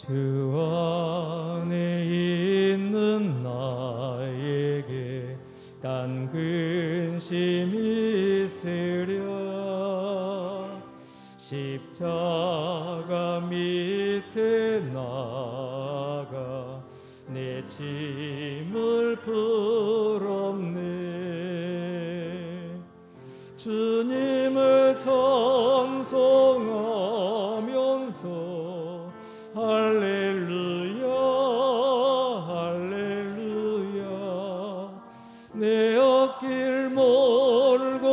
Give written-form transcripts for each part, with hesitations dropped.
주 안에 있는 나에게 단 근심이 있으랴. 십자가 밑에 나가 내 짐을 풀었네. 주님을 찬송하면서 할렐루야 할렐루야. 내 앞길 멀고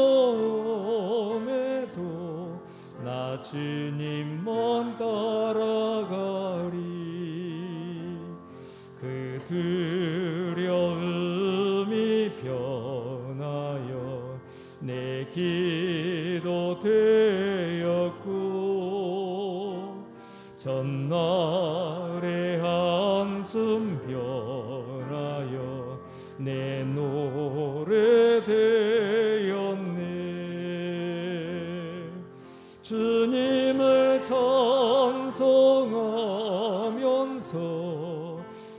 험해도 나 주님만 따라가리. 그 두려움이 변하여 내 기도 되었고, 전날의 한숨 변하여 내 노래 되었네. 주님을 찬송하면서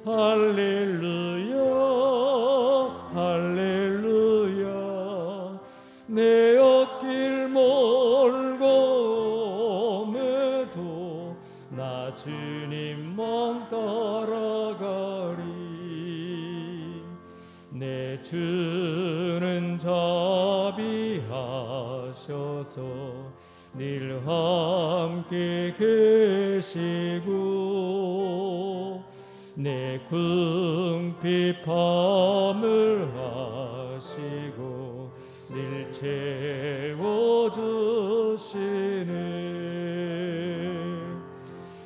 할렐루야 할렐루야. 내 앞길 멀고 험해도 나 주님만 따라가리. 내 주는 자비하셔서 늘 함께 계시고, 내 궁핍함을 하시고 늘 채워주시네.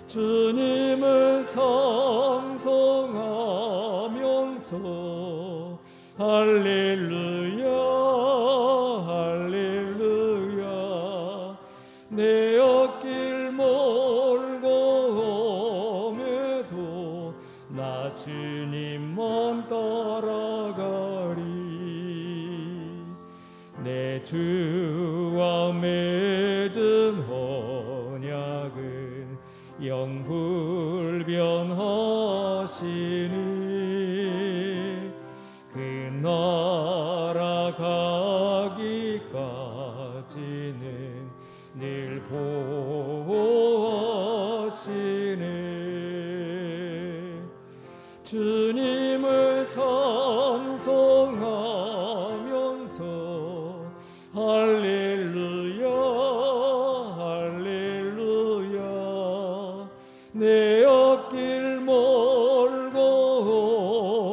주님을 찬송하면서 할렐루야 할렐루야. 내 앞길 멀고 험해도 나 주님만 따라가리. 내 주와 맺은 언약은 영불변하시니, 그 나라 가기까지는 늘 보호하시네. 주님을 찬송하면서 할렐루야 할렐루야. 내 앞길 멀고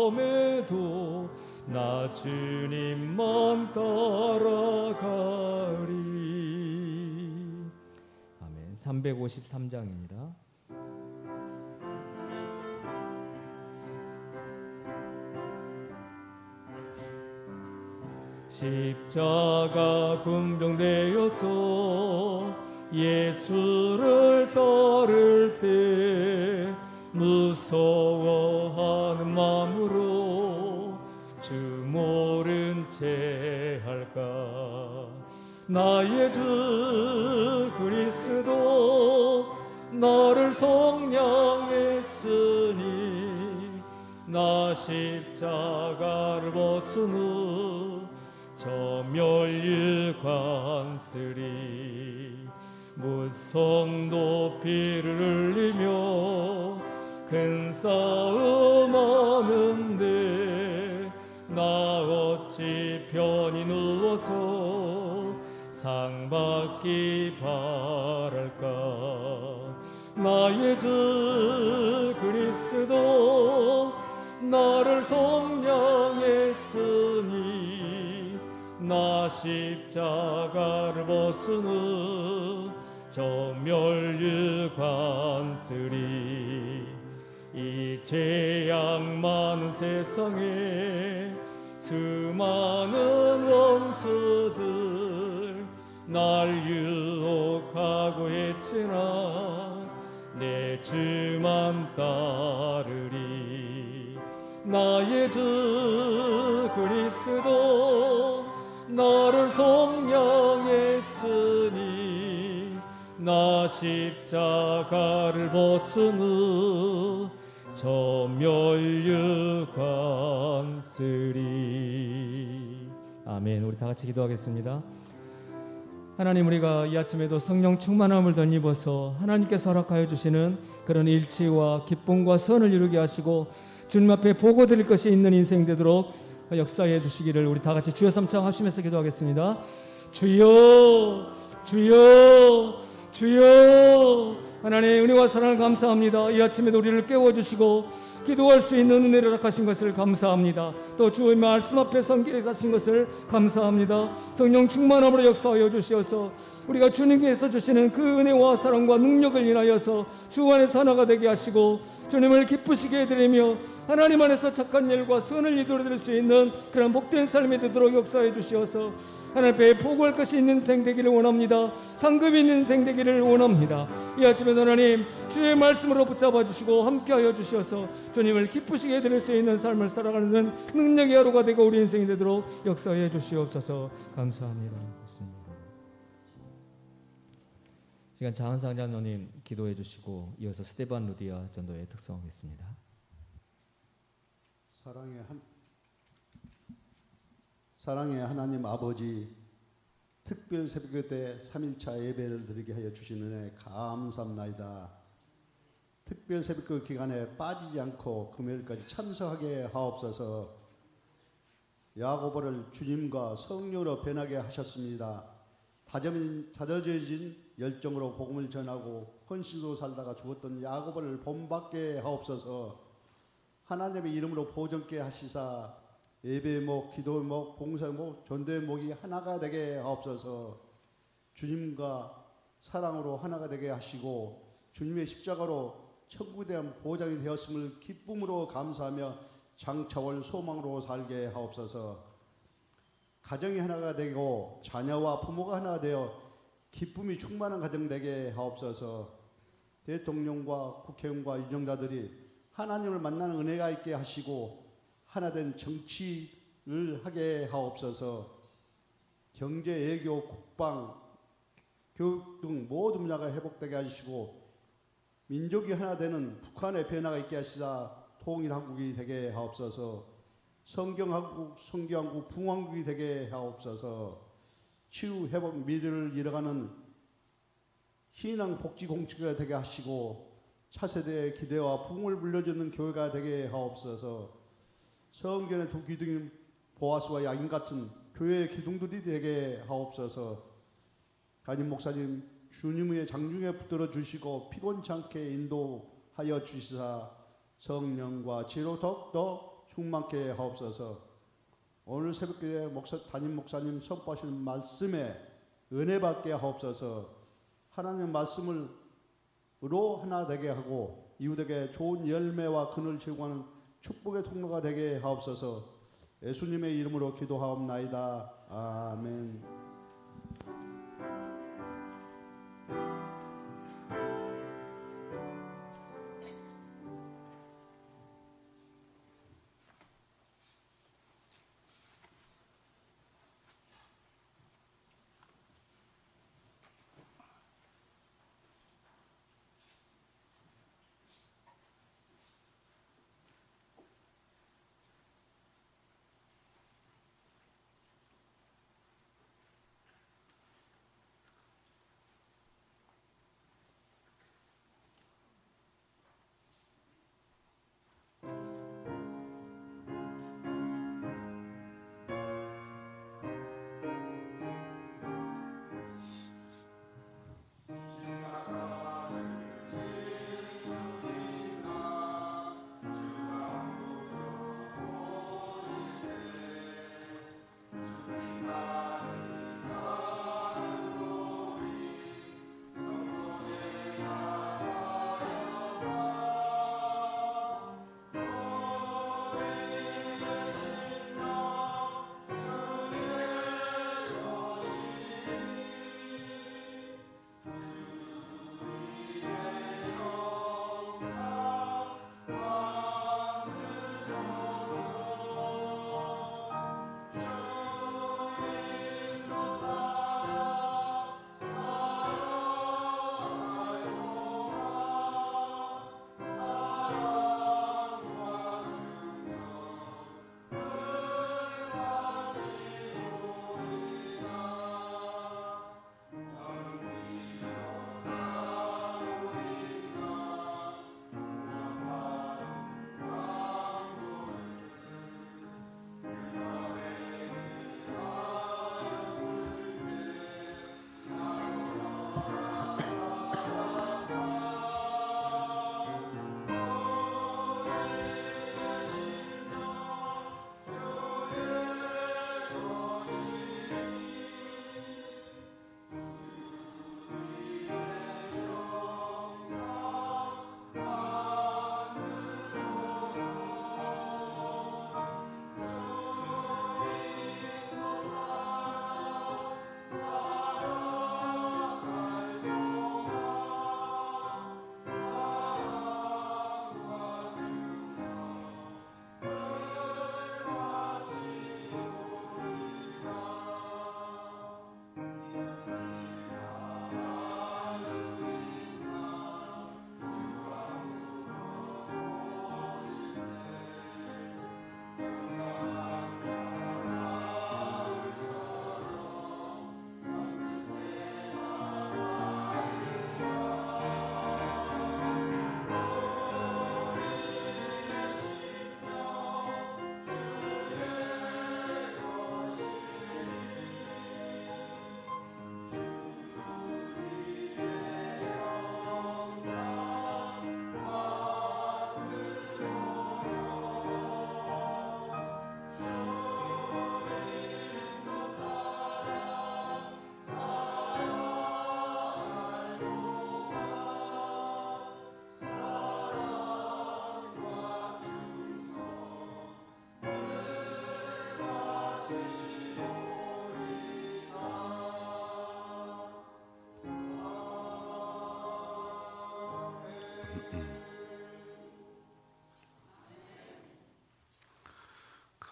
험해도 나 주님만 따라가리. 아멘. 353장입니다. 십자가 군병되어서 예수를 따를 때 무서워하는 마음으로 주 모른 채 할까. 나의 주 그리스도 나를 속량했으니, 나 십자가를 벗은 후 저 멸일관 쓰리. 무성 높이를 흘리며 큰 싸움 하는데, 나 어찌 편히 누워서 상 받기 바랄까. 나의 주 그리스도 나를 속량했으니, 나 십자가를 벗은 후 저 멸일관 쓰리. 이 죄악 많은 세상에 수많은 원수들 날 유혹하고 했지나 내 주만 따르리. 나의 주 그리스도 나를 속량했으니, 나 나 십자가를 벗으느 저 멸류관쓰리. 아멘. 우리 다 같이 기도하겠습니다. 하나님, 우리가 이 아침에도 성령 충만함을 덧입어서 하나님께서 허락하여 주시는 그런 일치와 기쁨과 선을 이루게 하시고 주님 앞에 보고 드릴 것이 있는 인생 되도록 역사해 주시기를 우리 다 같이 주여 삼창 하시면서 기도하겠습니다. 주여, 주여, 주여. 하나님의 은혜와 사랑을 감사합니다. 이 아침에도 우리를 깨워주시고 기도할 수 있는 은혜를 허락하신 것을 감사합니다. 또 주의 말씀 앞에 성기를 사신 것을 감사합니다. 성령 충만함으로 역사하여 주시어서 우리가 주님께서 주시는 그 은혜와 사랑과 능력을 인하여서 주 안에서 하나가 되게 하시고 주님을 기쁘시게 해드리며 하나님 안에서 착한 일과 선을 이루어드릴 수 있는 그런 복된 삶이 되도록 역사해 주시어서 하나님 앞에 보고할 것이 있는 인생 되기를 원합니다. 상급이 있는 인생 되기를 원합니다. 이 아침에도 하나님 주의 말씀으로 붙잡아 주시고 함께하여 주시어서 주님을 기쁘시게 해드릴 수 있는 삶을 살아가는 능력의 하루가 되고 우리 인생이 되도록 역사해 주시옵소서. 감사합니다. 시간 장한상 장로님 기도해 주시고 이어서 스테반 루디아 전도에 특성하겠습니다. 사랑의 하나님 아버지, 특별 새벽 때 3일차 예배를 드리게 하여 주신 은혜 감사합나이다. 특별 새벽 기간에 빠지지 않고 금요일까지 참석하게 하옵소서. 야고보를 주님과 성령으로 변하게 하셨습니다. 다져진 열정으로 복음을 전하고 헌신으로 살다가 죽었던 야고보를 본받게 하옵소서. 하나님의 이름으로 보존케 하시사 예배목, 기도목, 봉사목, 전도목이 하나가 되게 하옵소서. 주님과 사랑으로 하나가 되게 하시고 주님의 십자가로 천국에 대한 보장이 되었음을 기쁨으로 감사하며 장차올 소망으로 살게 하옵소서. 가정이 하나가 되고 자녀와 부모가 하나가 되어 기쁨이 충만한 가정 되게 하옵소서. 대통령과 국회의원과 유정자들이 하나님을 만나는 은혜가 있게 하시고 하나된 정치를 하게 하옵소서. 경제, 외교, 국방, 교육 등 모든 분야가 회복되게 하시고 민족이 하나 되는 북한의 변화가 있게 하시사 통일한국이 되게 하옵소서. 성경한국, 성교한국, 붕왕국이 되게 하옵소서. 치유, 회복, 미래를 이뤄가는 신앙 복지 공체가 되게 하시고 차세대의 기대와 부흥을 물려주는 교회가 되게 하옵소서. 성전의 두 기둥인 보아스와 야긴 같은 교회의 기둥들이 되게 하옵소서. 담임 목사님 주님의 장중에 붙들어 주시고 피곤찮게 인도하여 주시사 성령과 지혜로 더욱더 충만케 하옵소서. 오늘 새벽에 담임 목사님 선포하시는 말씀에 은혜 받게 하옵소서. 하나님의 말씀으로 하나 되게 하고 이웃에게 좋은 열매와 근을 제공하는 축복의 통로가 되게 하옵소서. 예수님의 이름으로 기도하옵나이다. 아멘.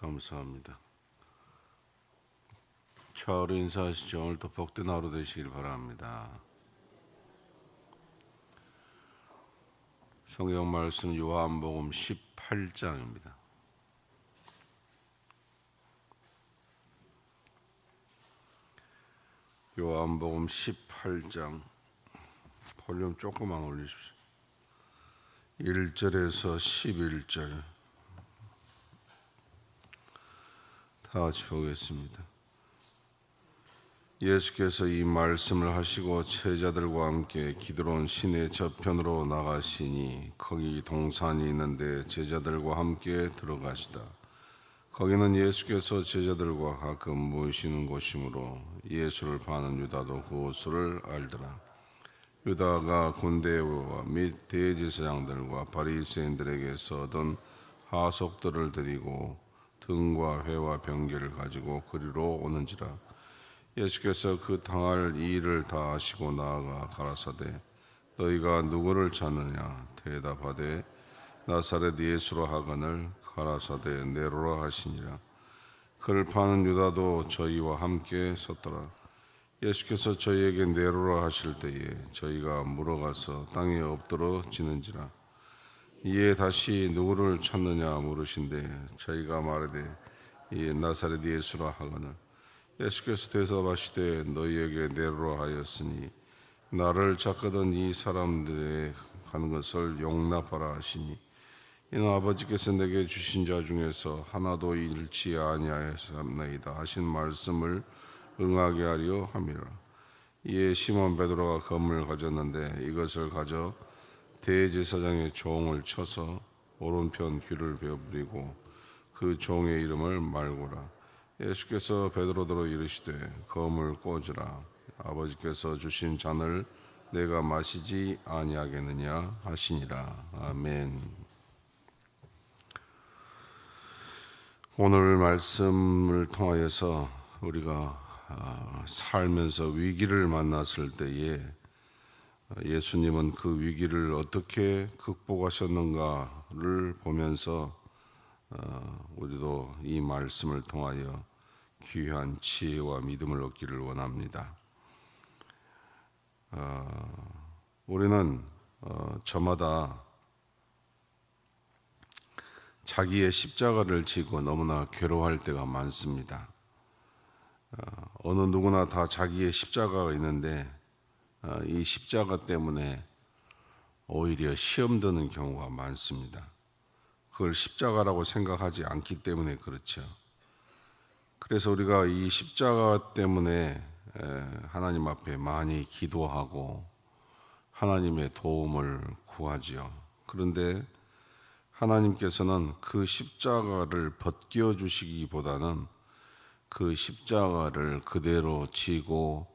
감사합니다. 차으로 인사하시죠. 오늘도 복된 하루 되시길 바랍니다. 성경 말씀 요한복음 18장입니다. 요한복음 18장 볼륨 조금만 올리십시오. 1절에서 11절 다 같이 보겠습니다. 예수께서 이 말씀을 하시고 제자들과 함께 기드론 시내 저편으로 나가시니 거기 동산이 있는데 제자들과 함께 들어가시다. 거기는 예수께서 제자들과 가끔 모이시는 곳이므로 예수를 파는 유다도 그곳을 알더라. 유다가 군대와 및 대제사장들과 바리새인들에게서 얻은 하속들을 드리고 등과 회와 병기를 가지고 그리로 오는지라. 예수께서 그 당할 이 일을 다 아시고 나아가 가라사대 너희가 누구를 찾느냐 대답하되 나사렛 예수로 하거늘 가라사대 네로라 하시니라. 그를 파는 유다도 저희와 함께 섰더라. 예수께서 저희에게 네로라 하실 때에 저희가 물어가서 땅에 엎드러 지는지라. 이에 다시 누구를 찾느냐 물으신대 저희가 말하되 이 나사렛 예수라 하거늘. 예수께서 대답하시되 너희에게 네로라 하였으니 나를 찾거든 이 사람들의 간 것을 용납하라 하시니 이는 아버지께서 내게 주신 자 중에서 하나도 잃지 아니하였나이다 하신 말씀을 응하게 하려 함이라. 이에 시몬 베드로가 검을 가졌는데 이것을 가져 대제사장의 종을 쳐서 오른편 귀를 베어버리고 그 종의 이름을 말고라. 예수께서 베드로더러 이르시되 검을 꽂으라. 아버지께서 주신 잔을 내가 마시지 아니하겠느냐 하시니라. 아멘. 오늘 말씀을 통하여서 우리가 살면서 위기를 만났을 때에 예수님은 그 위기를 어떻게 극복하셨는가를 보면서 우리도 이 말씀을 통하여 귀한 지혜와 믿음을 얻기를 원합니다. 우리는 저마다 자기의 십자가를 지고 너무나 괴로워할 때가 많습니다. 어느 누구나 다 자기의 십자가가 있는데 이 십자가 때문에 오히려 시험 드는 경우가 많습니다. 그걸 십자가라고 생각하지 않기 때문에 그렇죠. 그래서 우리가 이 십자가 때문에 하나님 앞에 많이 기도하고 하나님의 도움을 구하지요. 그런데 하나님께서는 그 십자가를 벗겨 주시기보다는 그 십자가를 그대로 지고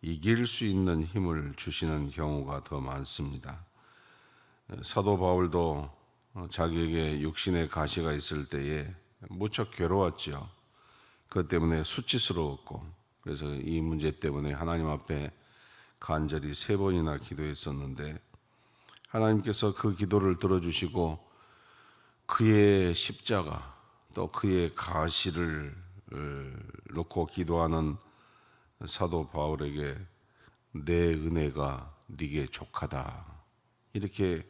이길 수 있는 힘을 주시는 경우가 더 많습니다. 사도 바울도 자기에게 육신의 가시가 있을 때에 무척 괴로웠죠. 그것 때문에 수치스러웠고 그래서 이 문제 때문에 하나님 앞에 간절히 3번이나 기도했었는데 하나님께서 그 기도를 들어주시고 그의 십자가 또 그의 가시를 놓고 기도하는 사도 바울에게 내 은혜가 네게 족하다 이렇게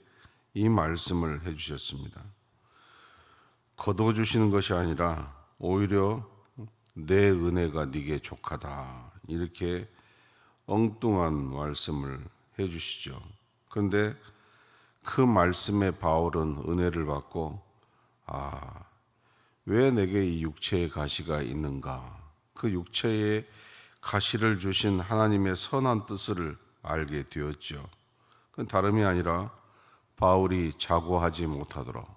이 말씀을 해주셨습니다. 거둬주시는 것이 아니라 오히려 내 은혜가 네게 족하다 이렇게 엉뚱한 말씀을 해주시죠. 그런데 그 말씀에 바울은 은혜를 받고 왜 내게 이 육체의 가시가 있는가 그 육체의 가시를 주신 하나님의 선한 뜻을 알게 되었죠. 그건 다름이 아니라 바울이 자고하지 못하도록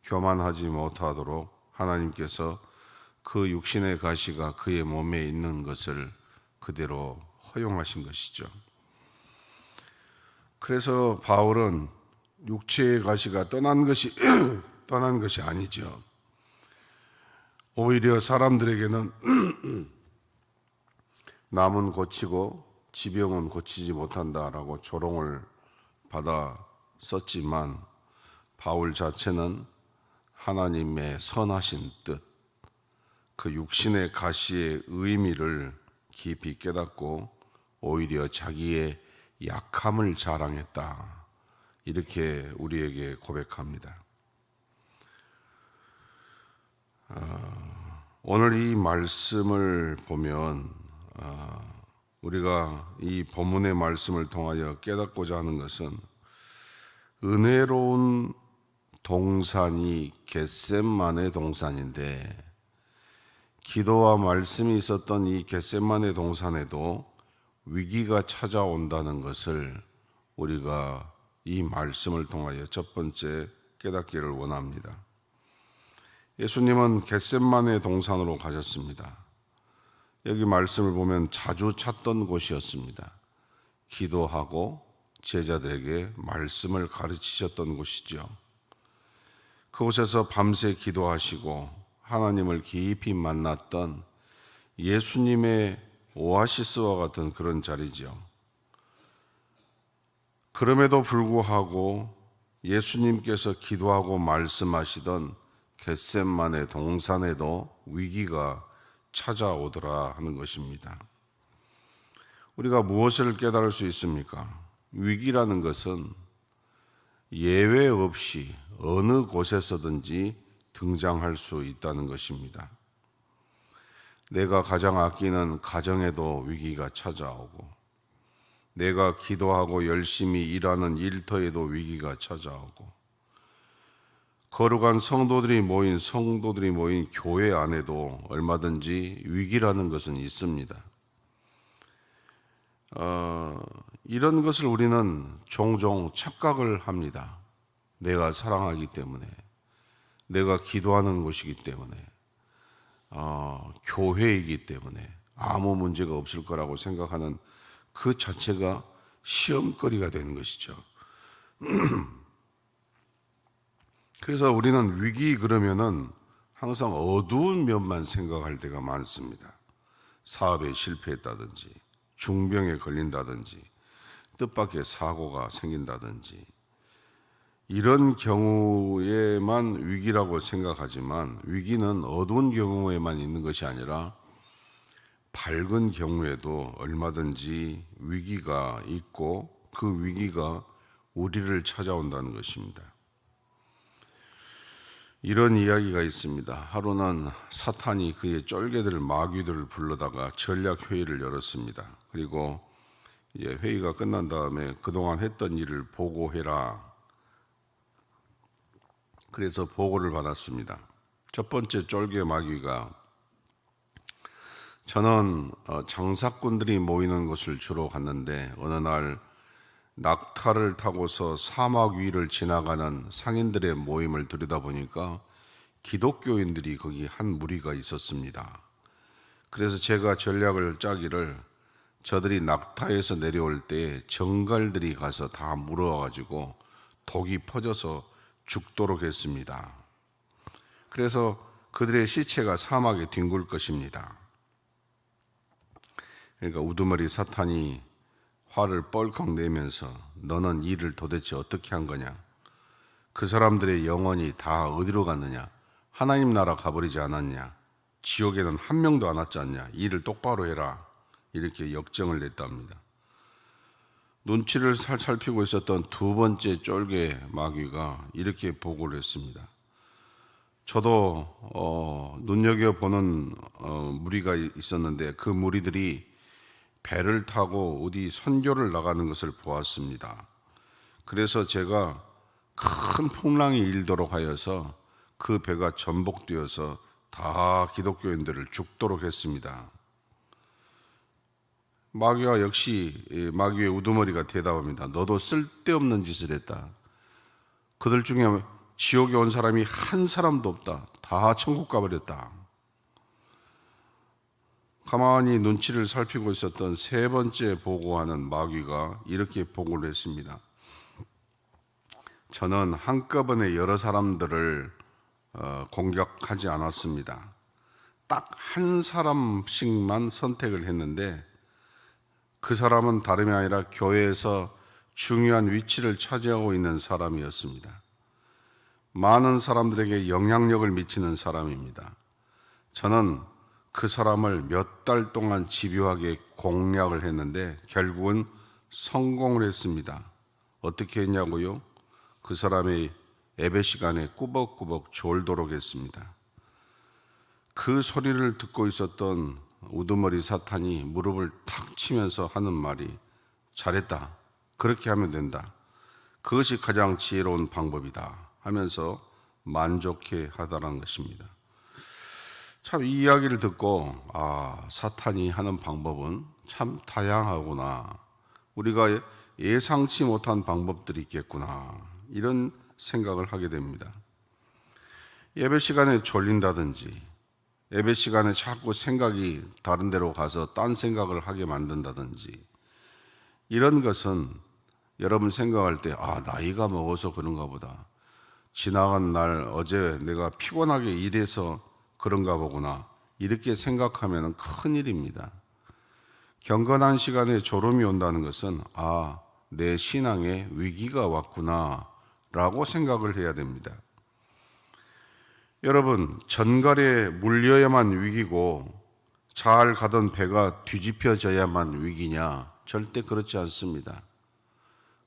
교만하지 못하도록 하나님께서 그 육신의 가시가 그의 몸에 있는 것을 그대로 허용하신 것이죠. 그래서 바울은 육체의 가시가 떠난 것이 아니죠. 오히려 사람들에게는 남은 고치고 지병은 고치지 못한다라고 조롱을 받아 썼지만 바울 자체는 하나님의 선하신 뜻, 그 육신의 가시의 의미를 깊이 깨닫고 오히려 자기의 약함을 자랑했다. 이렇게 우리에게 고백합니다. 오늘 이 말씀을 보면 우리가 이 본문의 말씀을 통하여 깨닫고자 하는 것은 은혜로운 동산이 겟셋만의 동산인데 기도와 말씀이 있었던 이 겟셋만의 동산에도 위기가 찾아온다는 것을 우리가 이 말씀을 통하여 첫 번째 깨닫기를 원합니다. 예수님은 겟셋만의 동산으로 가셨습니다. 여기 말씀을 보면 자주 찾던 곳이었습니다. 기도하고 제자들에게 말씀을 가르치셨던 곳이죠. 그곳에서 밤새 기도하시고 하나님을 깊이 만났던 예수님의 오아시스와 같은 그런 자리죠. 그럼에도 불구하고 예수님께서 기도하고 말씀하시던 겟셋만의 동산에도 위기가 찾아오더라 하는 것입니다. 우리가 무엇을 깨달을 수 있습니까? 위기라는 것은 예외 없이 어느 곳에서든지 등장할 수 있다는 것입니다. 내가 가장 아끼는 가정에도 위기가 찾아오고, 내가 기도하고 열심히 일하는 일터에도 위기가 찾아오고, 거룩한 성도들이 모인 교회 안에도 얼마든지 위기라는 것은 있습니다. 이런 것을 우리는 종종 착각을 합니다. 내가 사랑하기 때문에, 내가 기도하는 곳이기 때문에, 교회이기 때문에 아무 문제가 없을 거라고 생각하는 그 자체가 시험거리가 되는 것이죠. 그래서 우리는 위기 그러면은 항상 어두운 면만 생각할 때가 많습니다. 사업에 실패했다든지, 중병에 걸린다든지, 뜻밖의 사고가 생긴다든지, 이런 경우에만 위기라고 생각하지만 위기는 어두운 경우에만 있는 것이 아니라 밝은 경우에도 얼마든지 위기가 있고 그 위기가 우리를 찾아온다는 것입니다. 이런 이야기가 있습니다. 하루는 사탄이 그의 쫄개들 마귀들을 불러다가 전략 회의를 열었습니다. 그리고 이제 회의가 끝난 다음에 그동안 했던 일을 보고해라. 그래서 보고를 받았습니다. 첫 번째 쫄개 마귀가, 저는 장사꾼들이 모이는 곳을 주로 갔는데 어느 날 낙타를 타고서 사막 위를 지나가는 상인들의 모임을 들여다보니까 기독교인들이 거기 한 무리가 있었습니다. 그래서 제가 전략을 짜기를 저들이 낙타에서 내려올 때 정갈들이 가서 다 물어가지고 독이 퍼져서 죽도록 했습니다. 그래서 그들의 시체가 사막에 뒹굴 것입니다. 그러니까 우두머리 사탄이 화를 뻘컥 내면서 너는 일을 도대체 어떻게 한 거냐? 그 사람들의 영혼이 다 어디로 갔느냐? 하나님 나라 가버리지 않았냐? 지옥에는 한 명도 안 왔지 않냐? 일을 똑바로 해라. 이렇게 역정을 냈답니다. 눈치를 살피고 있었던 두 번째 쫄개 마귀가 이렇게 보고를 했습니다. 저도 눈여겨보는 무리가 있었는데 그 무리들이 배를 타고 어디 선교를 나가는 것을 보았습니다. 그래서 제가 큰 풍랑이 일도록 하여서 그 배가 전복되어서 다 기독교인들을 죽도록 했습니다. 마귀가 역시 마귀의 우두머리가 대답합니다. 너도 쓸데없는 짓을 했다. 그들 중에 지옥에 온 사람이 한 사람도 없다. 다 천국 가버렸다. 가만히 눈치를 살피고 있었던 세 번째 보고하는 마귀가 이렇게 보고를 했습니다. 저는 한꺼번에 여러 사람들을 공격하지 않았습니다. 딱 한 사람씩만 선택을 했는데 그 사람은 다름이 아니라 교회에서 중요한 위치를 차지하고 있는 사람이었습니다. 많은 사람들에게 영향력을 미치는 사람입니다. 저는 그 사람을 몇 달 동안 집요하게 공략을 했는데 결국은 성공을 했습니다. 어떻게 했냐고요? 그 사람의 예배 시간에 꾸벅꾸벅 졸도록 했습니다. 그 소리를 듣고 있었던 우두머리 사탄이 무릎을 탁 치면서 하는 말이 잘했다. 그렇게 하면 된다. 그것이 가장 지혜로운 방법이다 하면서 만족해 하다라는 것입니다. 참 이 이야기를 듣고 사탄이 하는 방법은 참 다양하구나. 우리가 예상치 못한 방법들이 있겠구나. 이런 생각을 하게 됩니다. 예배 시간에 졸린다든지 예배 시간에 자꾸 생각이 다른 데로 가서 딴 생각을 하게 만든다든지 이런 것은 여러분 생각할 때 나이가 먹어서 그런가 보다. 지나간 날 어제 내가 피곤하게 일해서 그런가 보구나. 이렇게 생각하면 큰일입니다. 경건한 시간에 졸음이 온다는 것은 내 신앙에 위기가 왔구나 라고 생각을 해야 됩니다. 여러분, 전갈에 물려야만 위기고 잘 가던 배가 뒤집혀져야만 위기냐? 절대 그렇지 않습니다.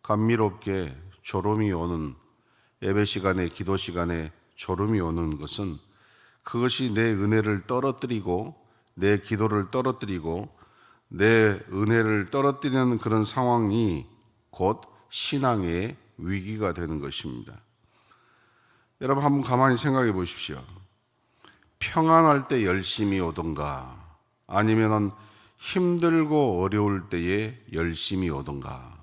감미롭게 졸음이 오는 예배 시간에, 기도 시간에 졸음이 오는 것은 그것이 내 은혜를 떨어뜨리고 내 기도를 떨어뜨리고 내 은혜를 떨어뜨리는 그런 상황이 곧 신앙의 위기가 되는 것입니다. 여러분 한번 가만히 생각해 보십시오. 평안할 때 열심히 오던가 아니면 힘들고 어려울 때에 열심히 오던가.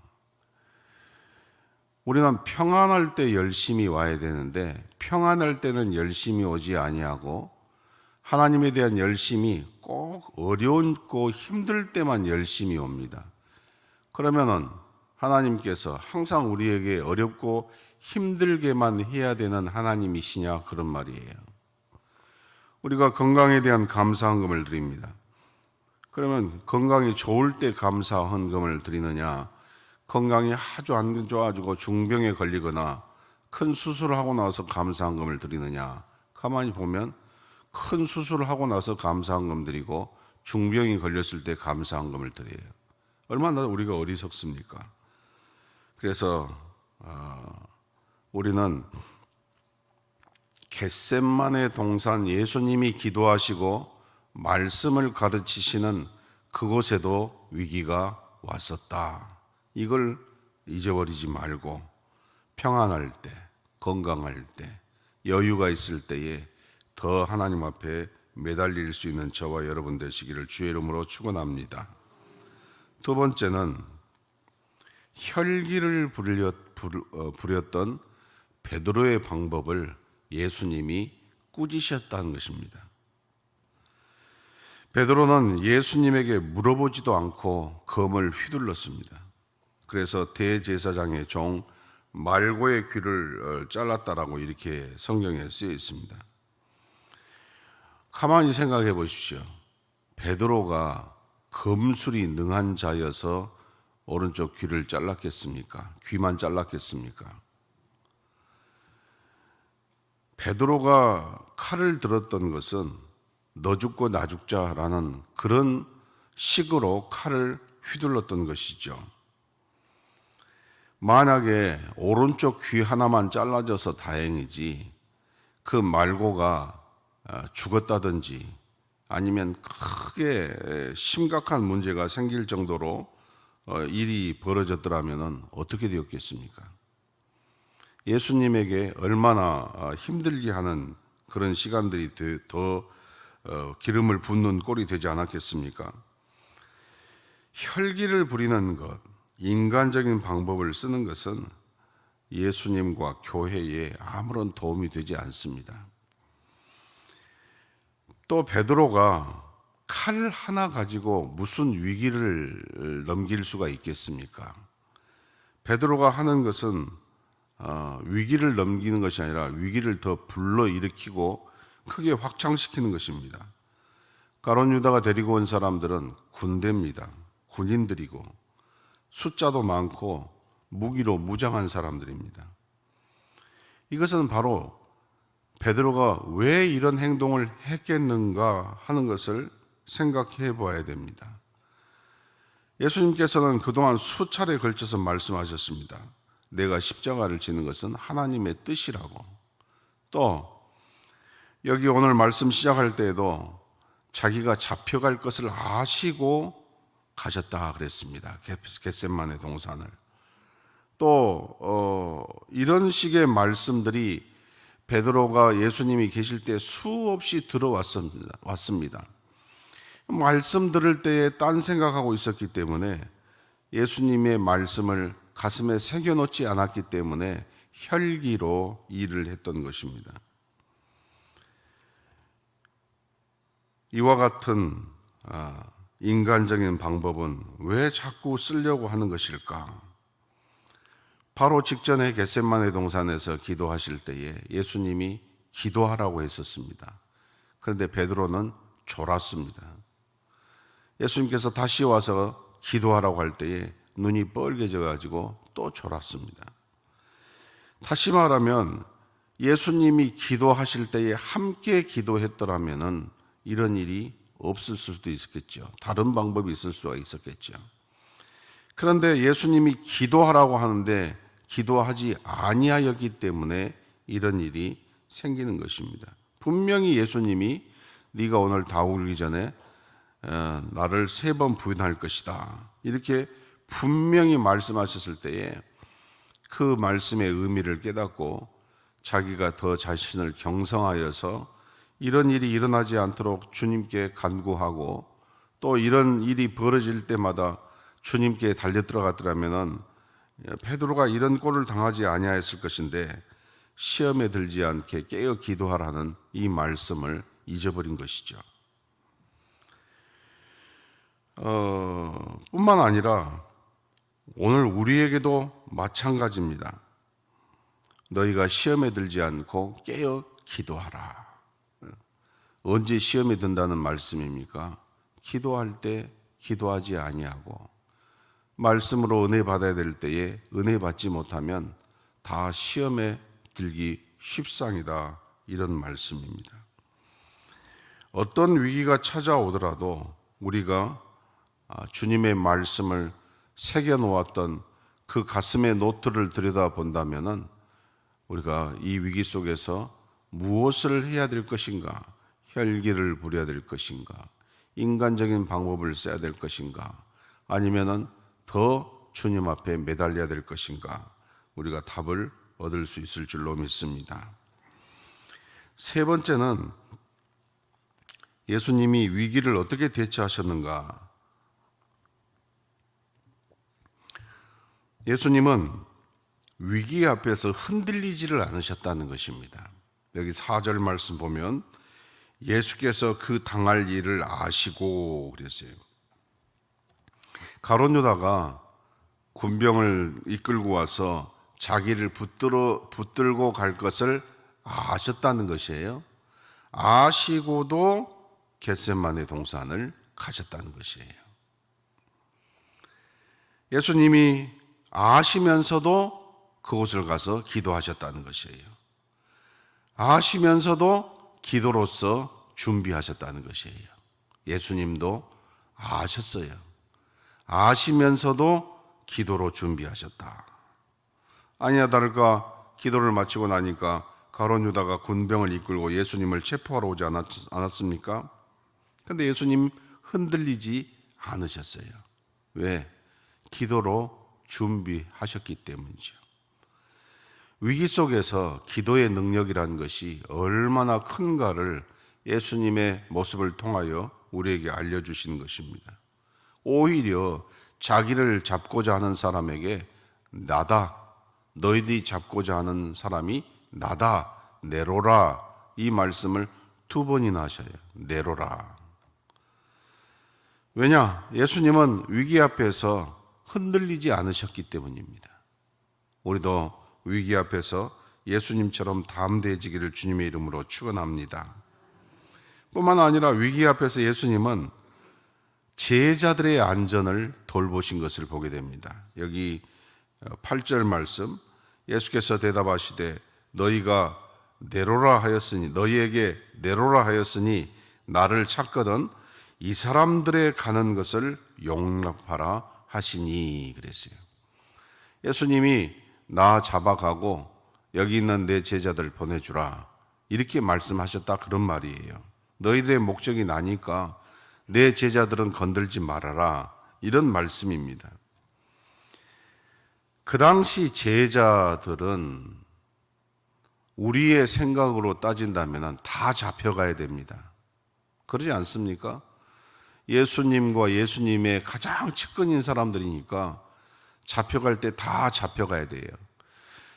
우리는 평안할 때 열심히 와야 되는데 평안할 때는 열심히 오지 아니하고 하나님에 대한 열심이 꼭 어려운고 힘들 때만 열심히 옵니다. 그러면은 하나님께서 항상 우리에게 어렵고 힘들게만 해야 되는 하나님이시냐 그런 말이에요. 우리가 건강에 대한 감사헌금을 드립니다. 그러면 건강이 좋을 때 감사헌금을 드리느냐, 건강이 아주 안 좋아지고 중병에 걸리거나 큰 수술을 하고 나서 감사헌금을 드리느냐, 가만히 보면 큰 수술을 하고 나서 감사헌금 드리고 중병이 걸렸을 때 감사헌금을 드려요. 얼마나 우리가 어리석습니까? 그래서 우리는 겟셋마네 동산 예수님이 기도하시고 말씀을 가르치시는 그곳에도 위기가 왔었다. 이걸 잊어버리지 말고 평안할 때, 건강할 때, 여유가 있을 때에 더 하나님 앞에 매달릴 수 있는 저와 여러분 되시기를 주의 이름으로 축원합니다. 두 번째는 혈기를 부렸던 베드로의 방법을 예수님이 꾸짖으셨다는 것입니다. 베드로는 예수님에게 물어보지도 않고 검을 휘둘렀습니다. 그래서 대제사장의 종 말고의 귀를 잘랐다라고 이렇게 성경에 쓰여 있습니다. 가만히 생각해 보십시오. 베드로가 검술이 능한 자여서 오른쪽 귀를 잘랐겠습니까? 귀만 잘랐겠습니까? 베드로가 칼을 들었던 것은 너 죽고 나 죽자라는 그런 식으로 칼을 휘둘렀던 것이죠. 만약에 오른쪽 귀 하나만 잘라져서 다행이지 그 말고가 죽었다든지 아니면 크게 심각한 문제가 생길 정도로 일이 벌어졌더라면 어떻게 되었겠습니까? 예수님에게 얼마나 힘들게 하는 그런 시간들이 더 기름을 붓는 꼴이 되지 않았겠습니까? 혈기를 부리는 것, 인간적인 방법을 쓰는 것은 예수님과 교회에 아무런 도움이 되지 않습니다. 또 베드로가 칼 하나 가지고 무슨 위기를 넘길 수가 있겠습니까? 베드로가 하는 것은 위기를 넘기는 것이 아니라 위기를 더 불러일으키고 크게 확장시키는 것입니다. 가룟 유다가 데리고 온 사람들은 군대입니다. 군인들이고 숫자도 많고 무기로 무장한 사람들입니다. 이것은 바로 베드로가 왜 이런 행동을 했겠는가 하는 것을 생각해 봐야 됩니다. 예수님께서는 그동안 수차례 걸쳐서 말씀하셨습니다. 내가 십자가를 지는 것은 하나님의 뜻이라고. 또 여기 오늘 말씀 시작할 때에도 자기가 잡혀갈 것을 아시고 가셨다 그랬습니다. 겟세마네 동산을. 또 이런 식의 말씀들이 베드로가 예수님이 계실 때 수없이 들어왔습니다. 말씀 들을 때에 딴 생각하고 있었기 때문에 예수님의 말씀을 가슴에 새겨놓지 않았기 때문에 혈기로 일을 했던 것입니다. 이와 같은 인간적인 방법은 왜 자꾸 쓰려고 하는 것일까? 바로 직전에 겟세마네 동산에서 기도하실 때에 예수님이 기도하라고 했었습니다. 그런데 베드로는 졸았습니다. 예수님께서 다시 와서 기도하라고 할 때에 눈이 뻘개져 가지고 또 졸았습니다. 다시 말하면 예수님이 기도하실 때에 함께 기도했더라면은 이런 일이 없을 수도 있었겠죠. 다른 방법이 있을 수가 있었겠죠. 그런데 예수님이 기도하라고 하는데 기도하지 아니하였기 때문에 이런 일이 생기는 것입니다. 분명히 예수님이 네가 오늘 다 오기 전에 나를 3번 부인할 것이다, 이렇게 분명히 말씀하셨을 때에 그 말씀의 의미를 깨닫고 자기가 더 자신을 경성하여서 이런 일이 일어나지 않도록 주님께 간구하고 또 이런 일이 벌어질 때마다 주님께 달려 들어갔더라면은 베드로가 이런 꼴을 당하지 아니하였을 것인데 시험에 들지 않게 깨어 기도하라는 이 말씀을 잊어버린 것이죠. 뿐만 아니라 오늘 우리에게도 마찬가지입니다. 너희가 시험에 들지 않고 깨어 기도하라. 언제 시험에 든다는 말씀입니까? 기도할 때 기도하지 아니하고 말씀으로 은혜 받아야 될 때에 은혜 받지 못하면 다 시험에 들기 쉽상이다, 이런 말씀입니다. 어떤 위기가 찾아오더라도 우리가 주님의 말씀을 새겨놓았던 그 가슴의 노트를 들여다본다면은 우리가 이 위기 속에서 무엇을 해야 될 것인가, 혈기를 부려야 될 것인가, 인간적인 방법을 써야 될 것인가, 아니면은 더 주님 앞에 매달려야 될 것인가, 우리가 답을 얻을 수 있을 줄로 믿습니다. 3번째는 예수님이 위기를 어떻게 대처하셨는가. 예수님은 위기 앞에서 흔들리지를 않으셨다는 것입니다. 여기 4절 말씀 보면 예수께서 그 당할 일을 아시고 그랬어요. 가룟 유다가 군병을 이끌고 와서 자기를 붙들고 갈 것을 아셨다는 것이에요. 아시고도 겟세마네 동산을 가셨다는 것이에요. 예수님이 아시면서도 그곳을 가서 기도하셨다는 것이에요. 아시면서도 기도로서 준비하셨다는 것이에요. 예수님도 아셨어요. 아시면서도 기도로 준비하셨다. 아니야 다를까 기도를 마치고 나니까 가룟 유다가 군병을 이끌고 예수님을 체포하러 오지 않았습니까? 근데 예수님 흔들리지 않으셨어요. 왜? 기도로 준비하셨기 때문이죠. 위기 속에서 기도의 능력이라는 것이 얼마나 큰가를 예수님의 모습을 통하여 우리에게 알려주시는 것입니다. 오히려 자기를 잡고자 하는 사람에게 나다, 너희들이 잡고자 하는 사람이 나다, 내로라, 이 말씀을 2번이나 하셔요. 내로라. 왜냐? 예수님은 위기 앞에서 흔들리지 않으셨기 때문입니다. 우리도 위기 앞에서 예수님처럼 담대해지기를 주님의 이름으로 축원합니다. 뿐만 아니라 위기 앞에서 예수님은 제자들의 안전을 돌보신 것을 보게 됩니다. 여기 8절 말씀, 예수께서 대답하시되 너희가 내로라 하였으니 너희에게 내로라 하였으니 나를 찾거든 이 사람들의 가는 것을 용납하라 하시니 그랬어요. 예수님이 나 잡아가고 여기 있는 내 제자들 보내주라 이렇게 말씀하셨다 그런 말이에요. 너희들의 목적이 나니까 내 제자들은 건들지 말아라 이런 말씀입니다. 그 당시 제자들은 우리의 생각으로 따진다면 다 잡혀가야 됩니다. 그러지 않습니까? 예수님과 예수님의 가장 측근인 사람들이니까 잡혀갈 때 다 잡혀가야 돼요.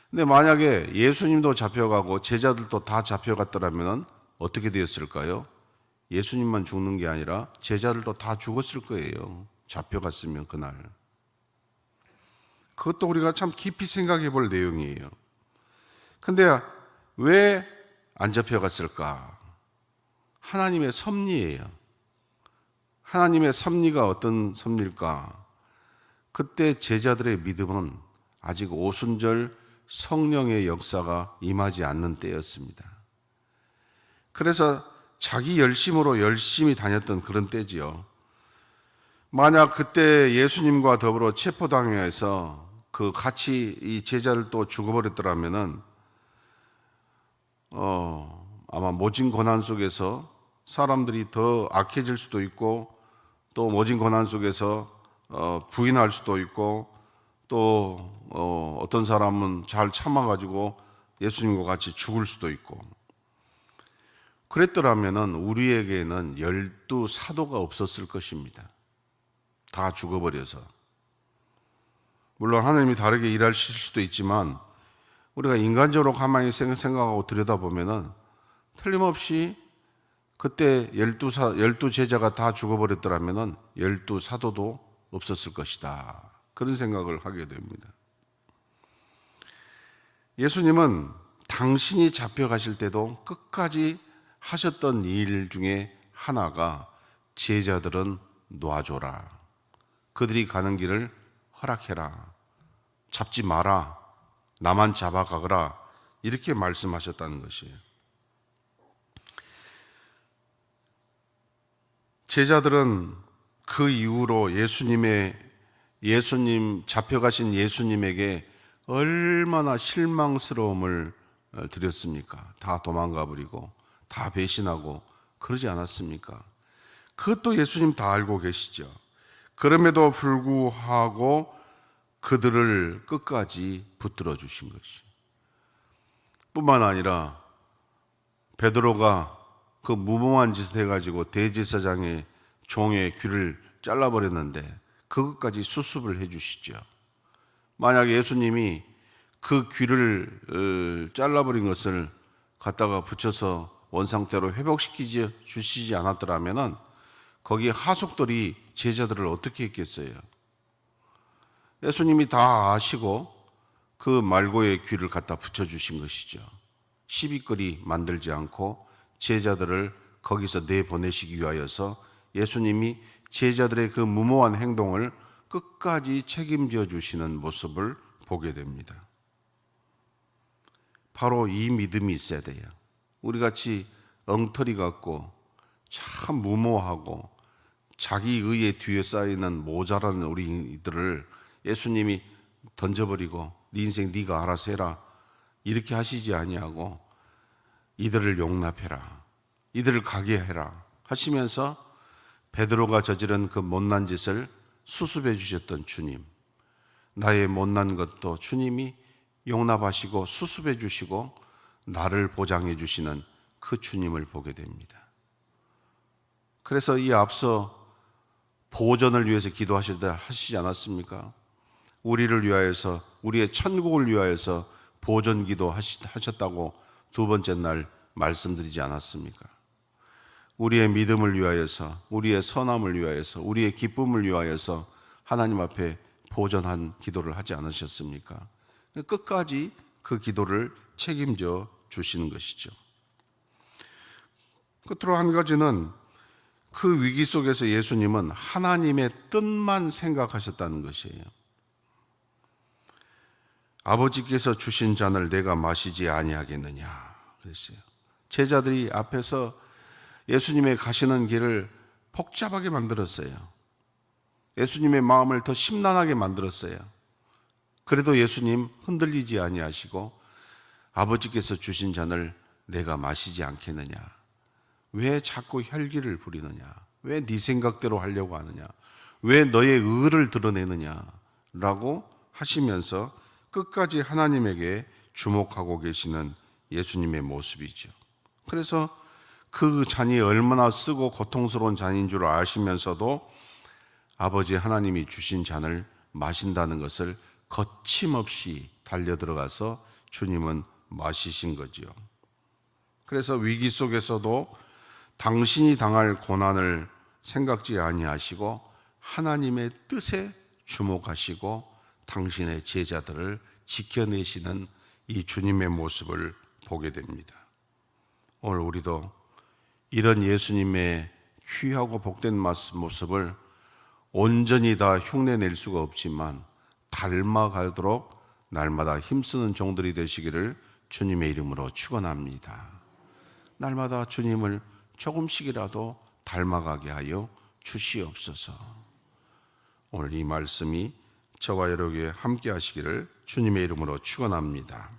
근데 만약에 예수님도 잡혀가고 제자들도 다 잡혀갔더라면 어떻게 되었을까요? 예수님만 죽는 게 아니라 제자들도 다 죽었을 거예요. 잡혀갔으면 그날. 그것도 우리가 참 깊이 생각해 볼 내용이에요. 근데 왜 안 잡혀갔을까? 하나님의 섭리예요. 하나님의 섭리가 어떤 섭리일까? 그때 제자들의 믿음은 아직 오순절 성령의 역사가 임하지 않는 때였습니다. 그래서 자기 열심으로 열심히 다녔던 그런 때지요. 만약 그때 예수님과 더불어 체포당해서 그 같이 이 제자들도 죽어버렸더라면은 아마 모진 고난 속에서 사람들이 더 악해질 수도 있고 또 모진 고난 속에서 부인할 수도 있고 또 어떤 사람은 잘 참아가지고 예수님과 같이 죽을 수도 있고 그랬더라면은 우리에게는 12사도가 없었을 것입니다. 다 죽어버려서. 물론 하나님이 다르게 일하실 수도 있지만 우리가 인간적으로 가만히 생각하고 들여다보면은 틀림없이 그때 12제자가 다 죽어버렸더라면은 12사도도 없었을 것이다. 그런 생각을 하게 됩니다. 예수님은 당신이 잡혀가실 때도 끝까지 하셨던 일 중에 하나가 제자들은 놔줘라. 그들이 가는 길을 허락해라. 잡지 마라. 나만 잡아가거라. 이렇게 말씀하셨다는 것이에요. 제자들은 그 이후로 예수님 잡혀가신 예수님에게 얼마나 실망스러움을 드렸습니까? 다 도망가 버리고 다 배신하고 그러지 않았습니까? 그것도 예수님 다 알고 계시죠. 그럼에도 불구하고 그들을 끝까지 붙들어 주신 것이. 뿐만 아니라 베드로가 그 무모한 짓을 해가지고 대제사장의 종의 귀를 잘라버렸는데 그것까지 수습을 해주시죠. 만약 예수님이 그 귀를 잘라버린 것을 갖다가 붙여서 원상태로 회복시키지 주시지 않았더라면은 거기 하속들이 제자들을 어떻게 했겠어요? 예수님이 다 아시고 그 말고의 귀를 갖다 붙여주신 것이죠. 시비거리 만들지 않고 제자들을 거기서 내보내시기 위하여서 예수님이 제자들의 그 무모한 행동을 끝까지 책임져 주시는 모습을 보게 됩니다. 바로 이 믿음이 있어야 돼요. 우리같이 엉터리 같고 참 무모하고 자기 의에 뒤에 쌓이는 모자란 우리들을 예수님이 던져버리고 네 인생 네가 알아서 해라 이렇게 하시지 아니하고 이들을 용납해라, 이들을 가게 해라 하시면서 베드로가 저지른 그 못난 짓을 수습해 주셨던 주님, 나의 못난 것도 주님이 용납하시고 수습해 주시고 나를 보장해 주시는 그 주님을 보게 됩니다. 그래서 이 앞서 보전을 위해서 기도하시지 않았습니까? 우리를 위하여서, 우리의 천국을 위하여서 보전 기도 하셨다고 두 번째 날 말씀드리지 않았습니까? 우리의 믿음을 위하여서, 우리의 선함을 위하여서, 우리의 기쁨을 위하여서 하나님 앞에 보전한 기도를 하지 않으셨습니까? 끝까지 그 기도를 책임져 주시는 것이죠. 끝으로 한 가지는 그 위기 속에서 예수님은 하나님의 뜻만 생각하셨다는 것이에요. 아버지께서 주신 잔을 내가 마시지 아니하겠느냐 그랬어요. 제자들이 앞에서 예수님의 가시는 길을 복잡하게 만들었어요. 예수님의 마음을 더 심란하게 만들었어요. 그래도 예수님 흔들리지 아니하시고 아버지께서 주신 잔을 내가 마시지 않겠느냐? 왜 자꾸 혈기를 부리느냐? 왜 네 생각대로 하려고 하느냐? 왜 너의 의를 드러내느냐? 라고 하시면서 끝까지 하나님에게 주목하고 계시는 예수님의 모습이죠. 그래서 그 잔이 얼마나 쓰고 고통스러운 잔인 줄 아시면서도 아버지 하나님이 주신 잔을 마신다는 것을 거침없이 달려들어가서 주님은 마시신 거지요. 그래서 위기 속에서도 당신이 당할 고난을 생각지 아니하시고 하나님의 뜻에 주목하시고 당신의 제자들을 지켜내시는 이 주님의 모습을 보게 됩니다. 오늘 우리도 이런 예수님의 귀하고 복된 모습을 온전히 다 흉내낼 수가 없지만 닮아가도록 날마다 힘쓰는 종들이 되시기를 주님의 이름으로 축원합니다. 날마다 주님을 조금씩이라도 닮아가게 하여 주시옵소서. 오늘 이 말씀이 저와 여러분에게 함께 하시기를 주님의 이름으로 축원합니다.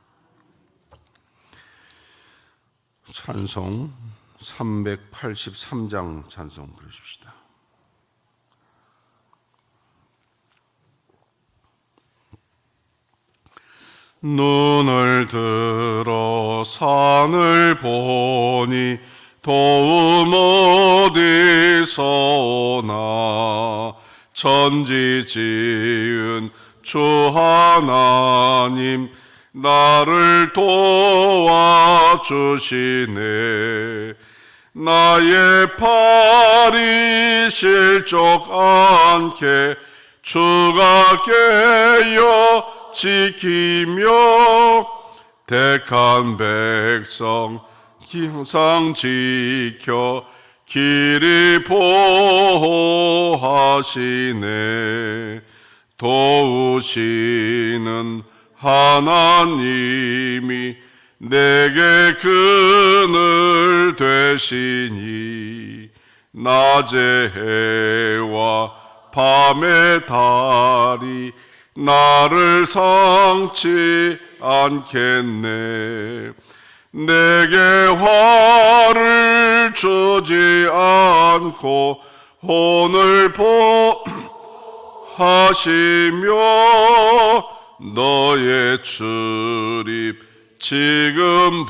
찬송 383장 찬송 부르십시다. 눈을 들어 산을 보니 도움 어디서 오나 천지 지은 주 하나님 나를 도와주시네. 나의 팔이 실족 않게 주가 깨어 지키며 택한 백성 항상 지켜 길이 보호하시네. 도우시는 하나님이 내게 그늘 되시니 낮의 해와 밤의 달이 나를 상치 않겠네. 내게 화를 주지 않고 혼을 보하시며 너의 출입 지금부터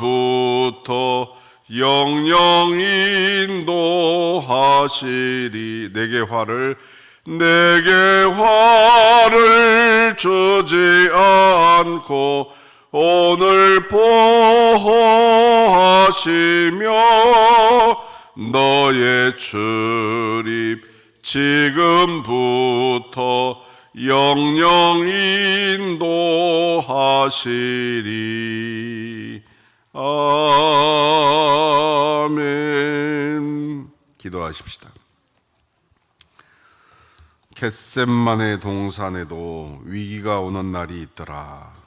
영영 인도하시리. 내게 화를 주지 않고 오늘 보호하시며 너의 출입 지금부터 영영 인도하시리. 아멘. 기도하십시다. 겟셋만의 동산에도 위기가 오는 날이 있더라.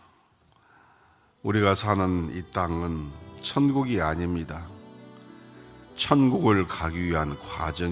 우리가 사는 이 땅은 천국이 아닙니다. 천국을 가기 위한 과정입니다.